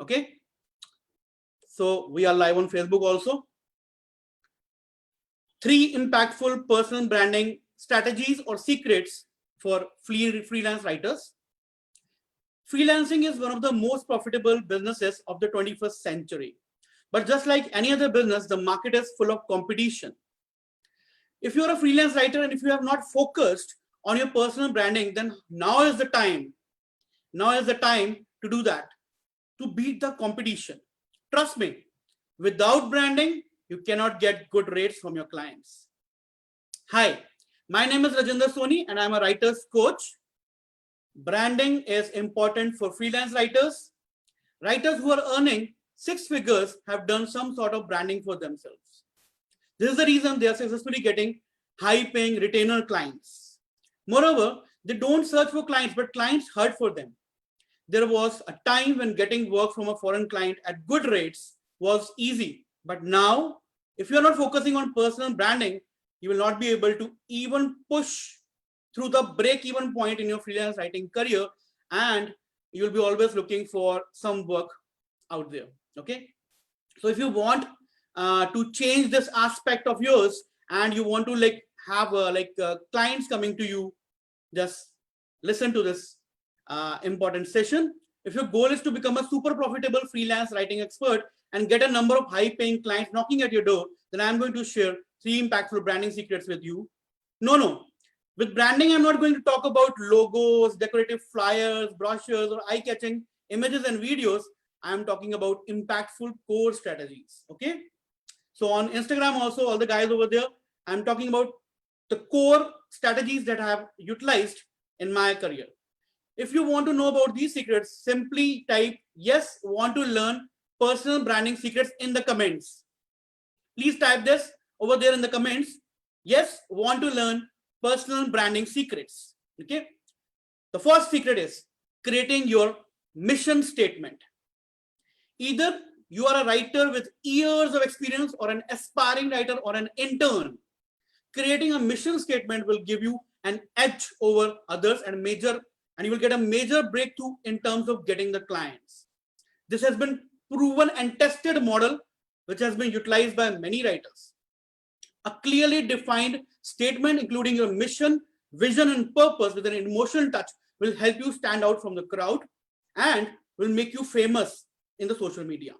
Okay. So we are live on Facebook also. 3 impactful personal branding strategies or secrets for freelance writers. Freelancing is one of the most profitable businesses of the 21st century. But just like any other business, the market is full of competition. If you're a freelance writer and if you have not focused on your personal branding, then now is the time. Now is the time to do that, to beat the competition. Trust me, without branding, you cannot get good rates from your clients. Hi, my name is Rajinder Soni and I'm a writer's coach. Branding is important for freelance writers. Writers who are earning 6 figures have done some sort of branding for themselves. This is the reason they are successfully getting high-paying retainer clients. Moreover, they don't search for clients, but clients hunt for them. There was a time when getting work from a foreign client at good rates was easy. But now, if you're not focusing on personal branding, you will not be able to even push through the break-even point in your freelance writing career, and you will be always looking for some work out there. Okay. So if you want to change this aspect of yours and you want to have clients coming to you, just listen to this important session. If your goal is to become a super profitable freelance writing expert and get a number of high paying clients knocking at your door, then I'm going to share 3 impactful branding secrets with you. No. With branding, I'm not going to talk about logos, decorative flyers, brochures, or eye-catching images and videos. I'm talking about impactful core strategies. Okay. So on Instagram also, all the guys over there, I'm talking about the core strategies that I have utilized in my career. If you want to know about these secrets, simply type yes, want to learn personal branding secrets in the comments. Please type this over there in the comments. Yes, want to learn personal branding secrets. Okay. The first secret is creating your mission statement. Either you are a writer with years of experience or an aspiring writer or an intern. Creating a mission statement will give you an edge over others and you will get a major breakthrough in terms of getting the clients. This has been proven and tested model which has been utilized by many writers. A clearly defined statement including your mission, vision and purpose with an emotional touch will help you stand out from the crowd and will make you famous in the social media.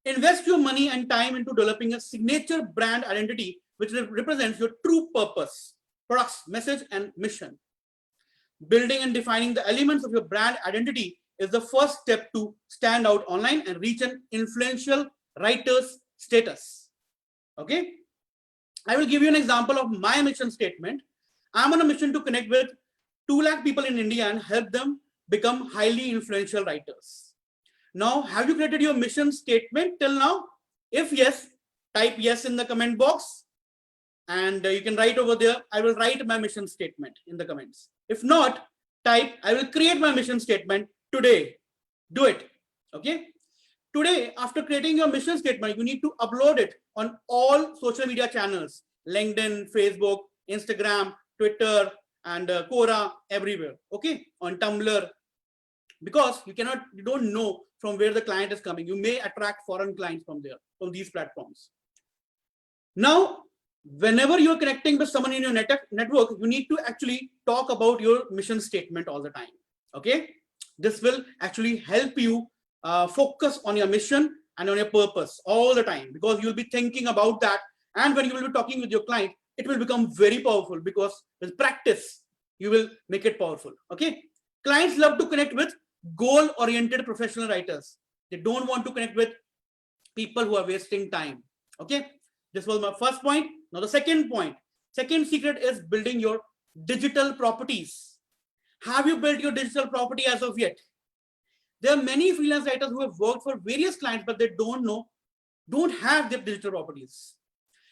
Invest your money and time into developing a signature brand identity which represents your true purpose, products, message, and mission. Building and defining the elements of your brand identity is the first step to stand out online and reach an influential writer's status. Okay. I will give you an example of my mission statement. I'm on a mission to connect with 2 lakh people in India and help them become highly influential writers. Now, have you created your mission statement till now? If yes, type yes in the comment box. And you can write over there, I will write my mission statement in the comments. If not, type, I will create my mission statement today. Do it. Okay. Today, after creating your mission statement, you need to upload it on all social media channels, LinkedIn, Facebook, Instagram, Twitter, and Quora, everywhere. Okay. On Tumblr. Because you don't know from where the client is coming. You may attract foreign clients from there, from these platforms. Now, whenever you're connecting with someone in your network, you need to actually talk about your mission statement all the time. Okay. This will actually help you focus on your mission and on your purpose all the time, because you'll be thinking about that. And when you will be talking with your client, it will become very powerful, because with practice, you will make it powerful. Okay. Clients love to connect with goal-oriented professional writers. They don't want to connect with people who are wasting time. Okay. This was my first point. Now the second point, second secret is building your digital properties. Have you built your digital property as of yet? There are many freelance writers who have worked for various clients, but they don't have their digital properties.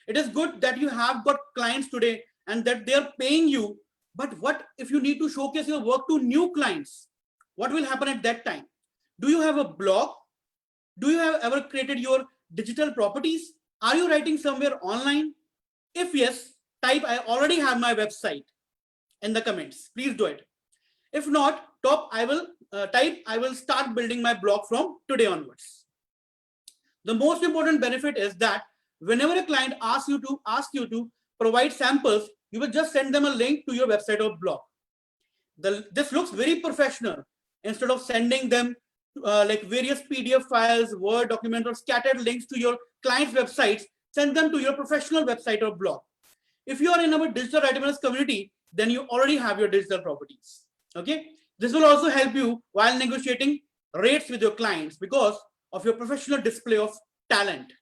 It is good that you have got clients today and that they're paying you. But what if you need to showcase your work to new clients? What will happen at that time? Do you have a blog? Do you have ever created your digital properties? Are you writing somewhere online? If yes, type I already have my website in the comments. Please do it. If not, type I will start building my blog from today onwards. The most important benefit is that whenever a client asks you to provide samples, you will just send them a link to your website or blog. This looks very professional. Instead of sending them like various PDF files, Word documents, or scattered links to your client's websites, send them to your professional website or blog. If you are in our digital writer community, then you already have your digital properties. Okay, this will also help you while negotiating rates with your clients because of your professional display of talent.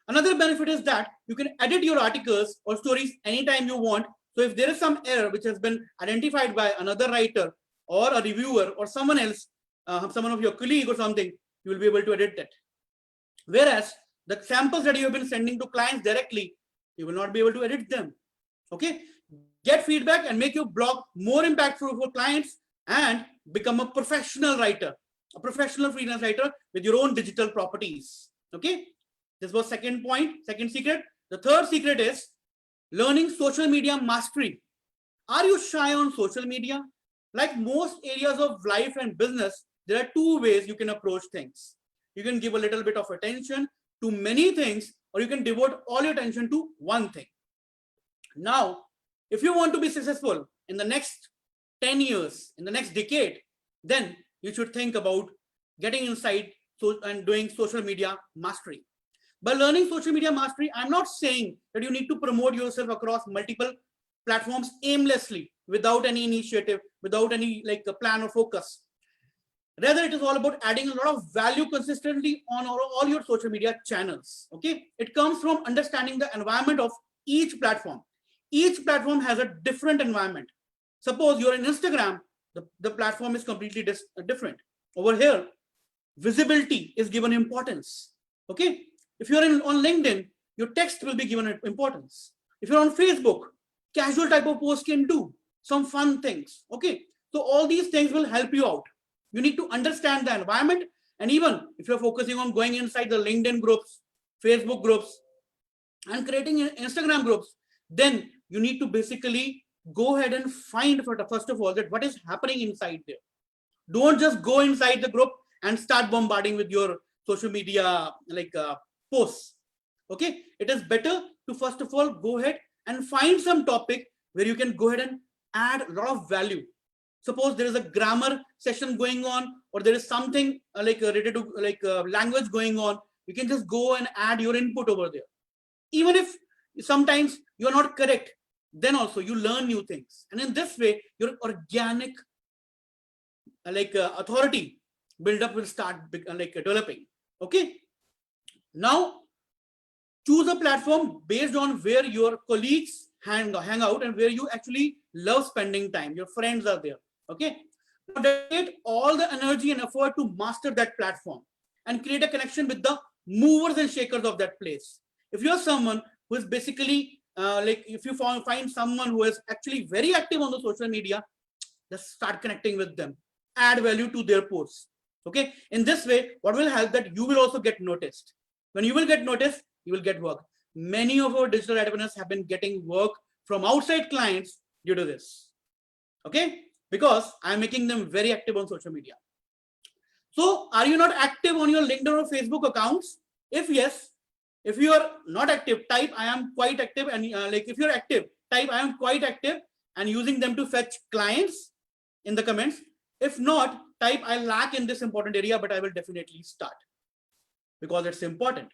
Another benefit is that you can edit your articles or stories anytime you want. So if there is some error which has been identified by another writer or a reviewer or someone else, someone of your colleague or something, you will be able to edit that. Whereas the samples that you have been sending to clients directly, you will not be able to edit them. Okay, get feedback and make your blog more impactful for clients and become a professional writer, a professional freelance writer with your own digital properties. Okay, this was second point, second secret. The third secret is learning social media mastery. Are you shy on social media? Like most areas of life and business, there are two ways you can approach things. You can give a little bit of attention to many things, or you can devote all your attention to one thing. Now, if you want to be successful in the next 10 years, in the next decade, then you should think about getting inside and doing social media mastery. By learning social media mastery, I'm not saying that you need to promote yourself across multiple platforms aimlessly, without any initiative, without any like a plan or focus. Rather, it is all about adding a lot of value consistently on all your social media channels. Okay, it comes from understanding the environment of each platform. Each platform has a different environment. Suppose you're in Instagram, the platform is completely different. Over here, visibility is given importance. Okay, if you're on LinkedIn, your text will be given importance. If you're on Facebook, casual type of post can do some fun things. Okay, so all these things will help you out. You need to understand the environment, and even if you're focusing on going inside the LinkedIn groups, Facebook groups, and creating Instagram groups, then you need to basically go ahead and find first of all that what is happening inside there. Don't just go inside the group and start bombarding with your social media like posts. Okay, it is better to first of all go ahead and find some topic where you can go ahead and add a lot of value. Suppose there is a grammar session going on, or there is something related to language going on, you can just go and add your input over there. Even if sometimes you are not correct, then also you learn new things, and in this way your organic authority build up will start developing. Okay, now choose a platform based on where your colleagues hang out and where you actually love spending time. Your friends are there. Okay, now dedicate all the energy and effort to master that platform and create a connection with the movers and shakers of that place. If you're someone who is basically if you find someone who is actually very active on the social media, just start connecting with them, add value to their posts. Okay, in this way what will help that you will also get noticed. When you will get noticed, you will get work. Many of our digital entrepreneurs have been getting work from outside clients due to this. Okay, because I'm making them very active on social media. So are you not active on your LinkedIn or Facebook accounts? If yes, if you are not active, type I am quite active, and if you're active, type I am quite active and using them to fetch clients in the comments. If not, type I lack in this important area, but I will definitely start because it's important.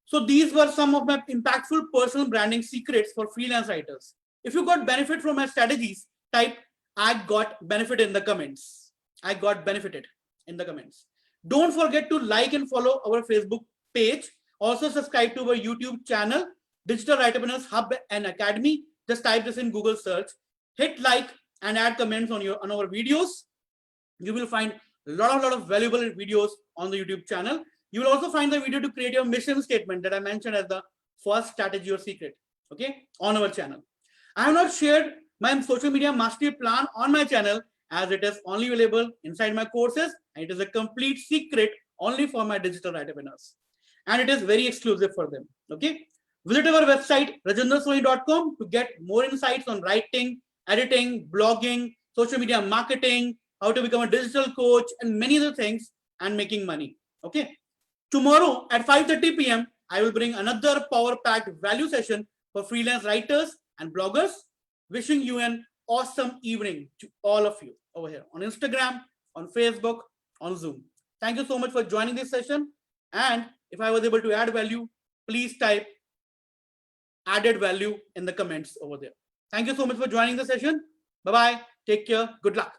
So these were some of my impactful personal branding secrets for freelance writers. If you got benefit from my strategies, type I got benefit in the comments. I got benefited in the comments. Don't forget to like and follow our Facebook page. Also subscribe to our YouTube channel, Digital Writerpreneurs Hub and Academy. Just type this in Google search. Hit like and add comments on our videos. You will find a lot of valuable videos on the YouTube channel. You will also find the video to create your mission statement that I mentioned as the first strategy or secret, okay, on our channel. I have not shared my social media mastery plan on my channel as it is only available inside my courses, and it is a complete secret only for my digital entrepreneurs. And it is very exclusive for them, okay? Visit our website, rajendrasoni.com to get more insights on writing, editing, blogging, social media marketing, how to become a digital coach, and many other things, and making money. Okay. Tomorrow at 5:30 p.m., I will bring another power-packed value session for freelance writers and bloggers. Wishing you an awesome evening to all of you over here on Instagram, on Facebook, on Zoom. Thank you so much for joining this session. And if I was able to add value, please type added value in the comments over there. Thank you so much for joining the session. Bye-bye. Take care. Good luck.